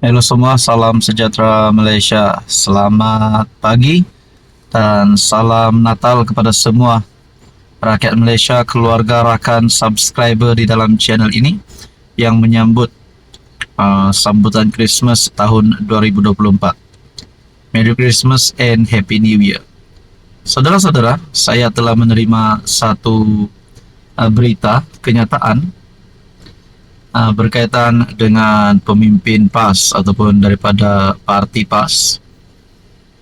Halo semua, salam sejahtera Malaysia. Selamat pagi dan salam Natal kepada semua rakyat Malaysia, keluarga, rakan, subscriber di dalam channel ini yang menyambut sambutan Christmas tahun 2024. Merry Christmas and Happy New Year. Saudara-saudara, saya telah menerima satu berita kenyataan berkaitan dengan pemimpin PAS ataupun daripada parti PAS.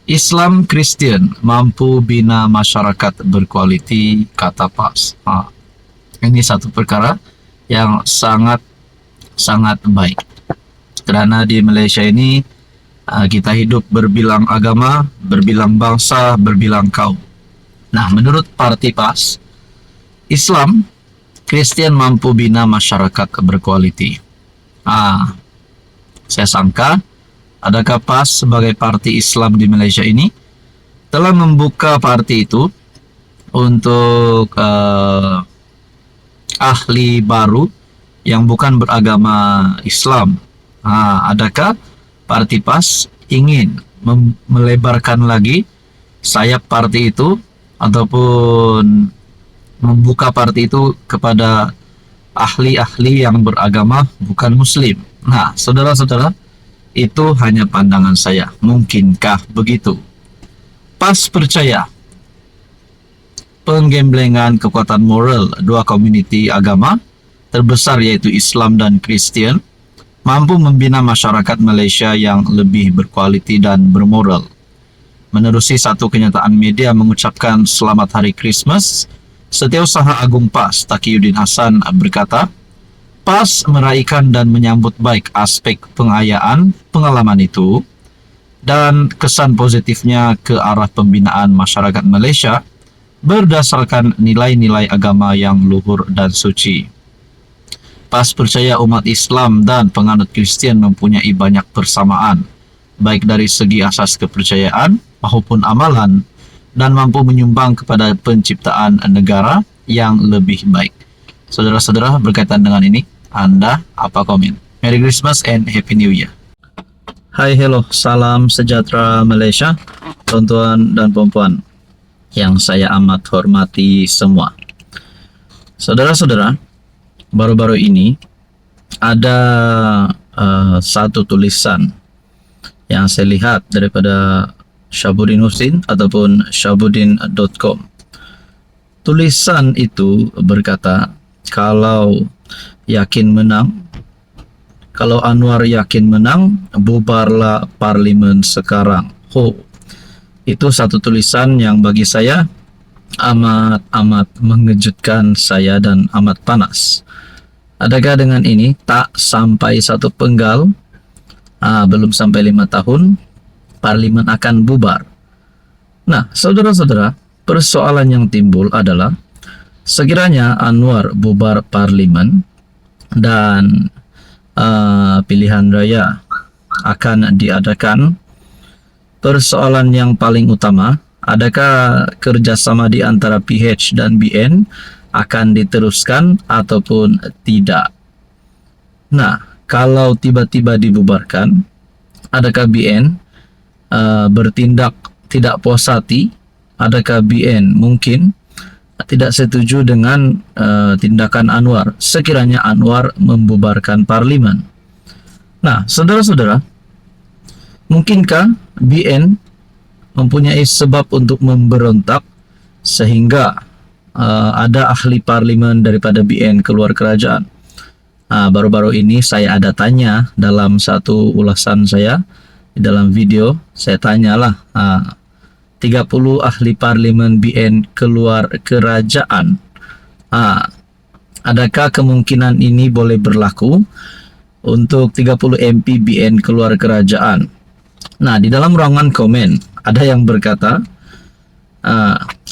Islam Kristian mampu bina masyarakat berkualiti, kata PAS. Ini satu perkara yang sangat baik. Kerana di Malaysia ini kita hidup berbilang agama, berbilang bangsa, berbilang kaum. Nah, menurut parti PAS, Islam Kristian mampu bina masyarakat berkualiti. Saya sangka, adakah PAS sebagai parti Islam di Malaysia ini telah membuka parti itu untuk ahli baru yang bukan beragama Islam. Adakah parti PAS ingin melebarkan lagi sayap parti itu ataupun membuka parti itu kepada ahli-ahli yang beragama bukan Muslim? Nah, saudara-saudara, itu hanya pandangan saya. Mungkinkah begitu? PAS percaya penggemblengan kekuatan moral dua komuniti agama terbesar yaitu Islam dan Kristian mampu membina masyarakat Malaysia yang lebih berkualiti dan bermoral. Menerusi satu kenyataan media mengucapkan Selamat Hari Christmas, Setiausaha Agung PAS Taqiyuddin Hassan berkata, PAS meraihkan dan menyambut baik aspek pengayaan pengalaman itu dan kesan positifnya ke arah pembinaan masyarakat Malaysia berdasarkan nilai-nilai agama yang luhur dan suci. PAS percaya umat Islam dan penganut Kristian mempunyai banyak persamaan, baik dari segi asas kepercayaan maupun amalan, dan mampu menyumbang kepada penciptaan negara yang lebih baik. Saudara-saudara, berkaitan dengan ini, Anda apa komen? Merry Christmas and Happy New Year. Hai, hello, salam sejahtera Malaysia, tuan-tuan dan puan-puan yang saya amat hormati semua. Saudara-saudara, baru-baru ini ada satu tulisan yang saya lihat daripada Syabuddin Husin ataupun syabuddin.com. Tulisan itu berkata, kalau Anwar yakin menang, bubarlah parlimen sekarang. Itu satu tulisan yang bagi saya amat mengejutkan saya dan amat panas. Adakah dengan ini tak sampai satu penggal, belum sampai 5 tahun, parlimen akan bubar? Nah, saudara-saudara, persoalan yang timbul adalah sekiranya Anwar bubar parlimen dan pilihan raya akan diadakan, persoalan yang paling utama, adakah kerjasama di antara PH dan BN akan diteruskan ataupun tidak? Nah, kalau tiba-tiba dibubarkan, adakah BN bertindak tidak puas hati? Adakah BN mungkin tidak setuju dengan tindakan Anwar sekiranya Anwar membubarkan parlimen? Nah, saudara-saudara, mungkinkah BN mempunyai sebab untuk memberontak sehingga ada ahli parlimen daripada BN keluar kerajaan? Baru-baru ini saya ada tanya dalam satu ulasan saya, di dalam video saya tanyalah 30 ahli parlimen BN keluar kerajaan, adakah kemungkinan ini boleh berlaku untuk 30 MP BN keluar kerajaan? Nah, di dalam ruangan komen ada yang berkata,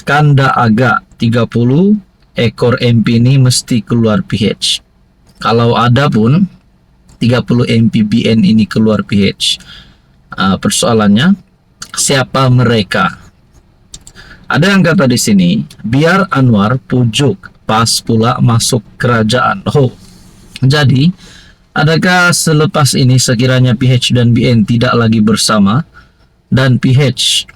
kanda agak 30 ekor MP ini mesti keluar PH. Kalau ada pun 30 MP BN ini keluar PH, persoalannya siapa mereka? Ada yang kata di sini, biar Anwar pujuk PAS pula masuk kerajaan. Jadi Adakah selepas ini sekiranya PH dan BN tidak lagi bersama dan PH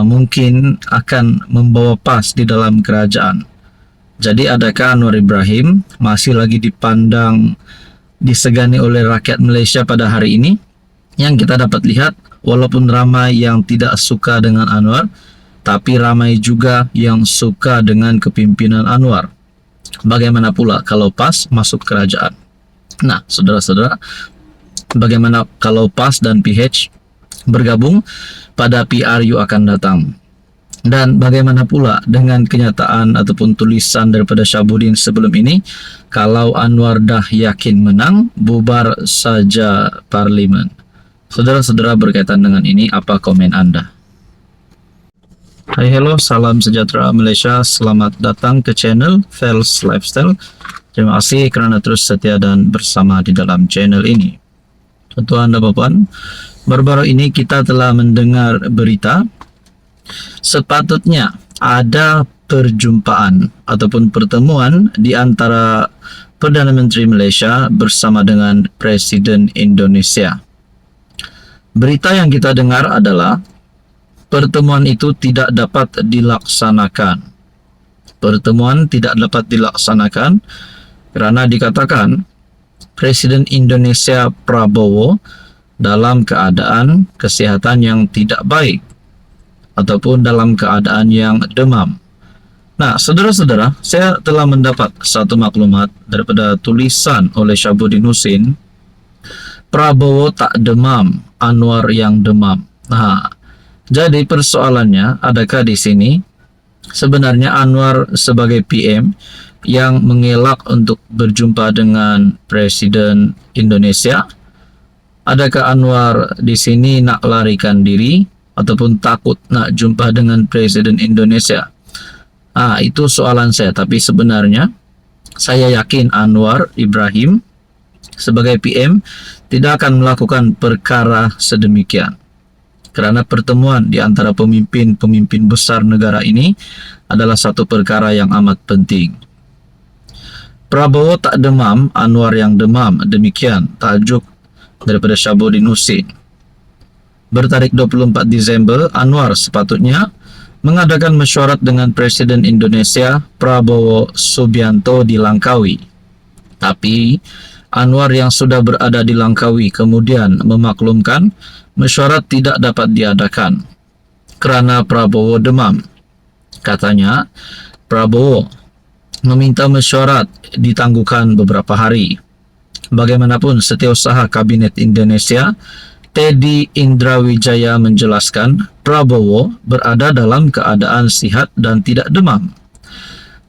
mungkin akan membawa PAS di dalam kerajaan? Jadi adakah Anwar Ibrahim masih lagi dipandang disegani oleh rakyat Malaysia pada hari ini? Yang kita dapat lihat, walaupun ramai yang tidak suka dengan Anwar, tapi ramai juga yang suka dengan kepimpinan Anwar. Bagaimana pula kalau PAS masuk kerajaan? Nah, saudara-saudara, bagaimana kalau PAS dan PH bergabung pada PRU akan datang? Dan bagaimana pula dengan kenyataan ataupun tulisan daripada Syabuddin sebelum ini, kalau Anwar dah yakin menang, bubar saja parlimen. Saudara-saudara, berkaitan dengan ini, apa komen Anda? Hai, hello, salam sejahtera Malaysia. Selamat datang ke channel Fels Lifestyle. Terima kasih kerana terus setia dan bersama di dalam channel ini. Tuan dan puan, baru-baru ini kita telah mendengar berita sepatutnya ada perjumpaan ataupun pertemuan di antara Perdana Menteri Malaysia bersama dengan Presiden Indonesia. Berita yang kita dengar adalah pertemuan itu tidak dapat dilaksanakan. Pertemuan tidak dapat dilaksanakan kerana dikatakan Presiden Indonesia Prabowo dalam keadaan kesihatan yang tidak baik ataupun dalam keadaan yang demam. Nah, saudara-saudara, saya telah mendapat satu maklumat daripada tulisan oleh Syabuddin Husin. Prabowo tak demam, Anwar yang demam. Nah, jadi persoalannya, adakah di sini sebenarnya Anwar sebagai PM yang mengelak untuk berjumpa dengan Presiden Indonesia? Adakah Anwar di sini nak larikan diri ataupun takut nak jumpa dengan Presiden Indonesia? Itu soalan saya. Tapi sebenarnya saya yakin Anwar Ibrahim sebagai PM tidak akan melakukan perkara sedemikian. Kerana pertemuan di antara pemimpin-pemimpin besar negara ini adalah satu perkara yang amat penting. Prabowo tak demam, Anwar yang demam. Demikian tajuk daripada Syabuddin Husin. Bertarikh 24 Disember, Anwar sepatutnya mengadakan mesyuarat dengan Presiden Indonesia Prabowo Subianto di Langkawi. Tapi Anwar yang sudah berada di Langkawi kemudian memaklumkan mesyuarat tidak dapat diadakan kerana Prabowo demam. Katanya, Prabowo meminta mesyuarat ditangguhkan beberapa hari. Bagaimanapun, Setiausaha Kabinet Indonesia Teddy Indrawijaya menjelaskan Prabowo berada dalam keadaan sihat dan tidak demam.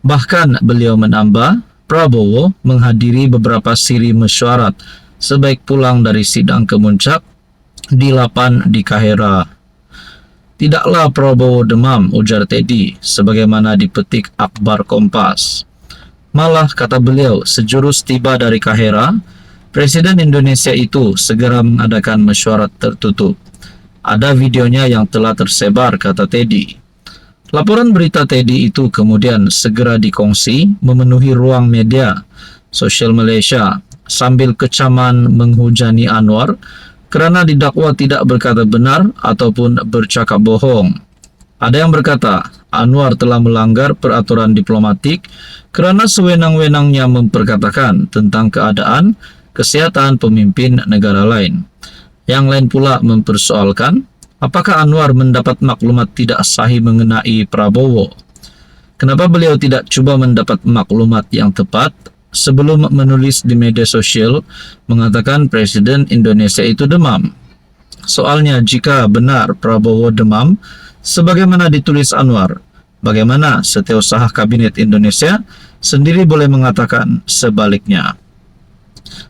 Bahkan beliau menambah, Prabowo menghadiri beberapa siri mesyuarat sebaik pulang dari sidang kemuncak di 8 di Kahira. Tidaklah Prabowo demam, ujar Teddy, sebagaimana dipetik akhbar Kompas. Malah, kata beliau, sejurus tiba dari Kahira, Presiden Indonesia itu segera mengadakan mesyuarat tertutup. Ada videonya yang telah tersebar, kata Teddy. Laporan berita Teddy itu kemudian segera dikongsi memenuhi ruang media sosial Malaysia sambil kecaman menghujani Anwar kerana didakwa tidak berkata benar ataupun bercakap bohong. Ada yang berkata Anwar telah melanggar peraturan diplomatik kerana sewenang-wenangnya memperkatakan tentang keadaan kesihatan pemimpin negara lain. Yang lain pula mempersoalkan apakah Anwar mendapat maklumat tidak sahih mengenai Prabowo. Kenapa beliau tidak cuba mendapat maklumat yang tepat sebelum menulis di media sosial mengatakan Presiden Indonesia itu demam? Soalnya, jika benar Prabowo demam sebagaimana ditulis Anwar, bagaimana Setiausaha Kabinet Indonesia sendiri boleh mengatakan sebaliknya?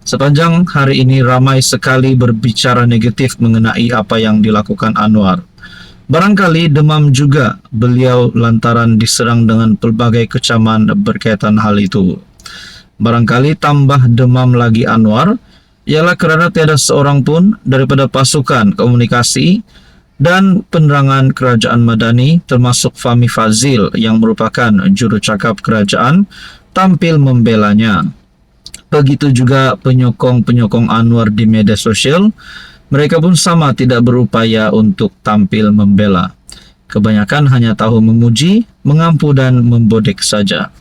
Sepanjang hari ini ramai sekali berbicara negatif mengenai apa yang dilakukan Anwar. Barangkali demam juga beliau lantaran diserang dengan pelbagai kecaman berkaitan hal itu. Barangkali tambah demam lagi Anwar ialah kerana tiada seorang pun daripada pasukan komunikasi dan penerangan kerajaan Madani termasuk Fahmi Fadzil yang merupakan jurucakap kerajaan tampil membelanya. Begitu juga penyokong-penyokong Anwar di media sosial, mereka pun sama tidak berupaya untuk tampil membela. Kebanyakan hanya tahu memuji, mengampu dan membodek saja.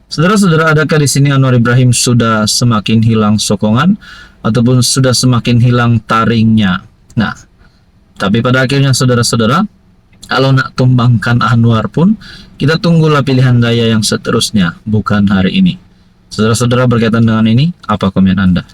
Saudara-saudara, adakah di sini Anwar Ibrahim sudah semakin hilang sokongan ataupun sudah semakin hilang taringnya? Nah, tapi pada akhirnya saudara-saudara, kalau nak tumbangkan Anwar pun, kita tunggulah pilihan daya yang seterusnya, bukan hari ini. Saudara-saudara, berkaitan dengan ini, apa komen Anda?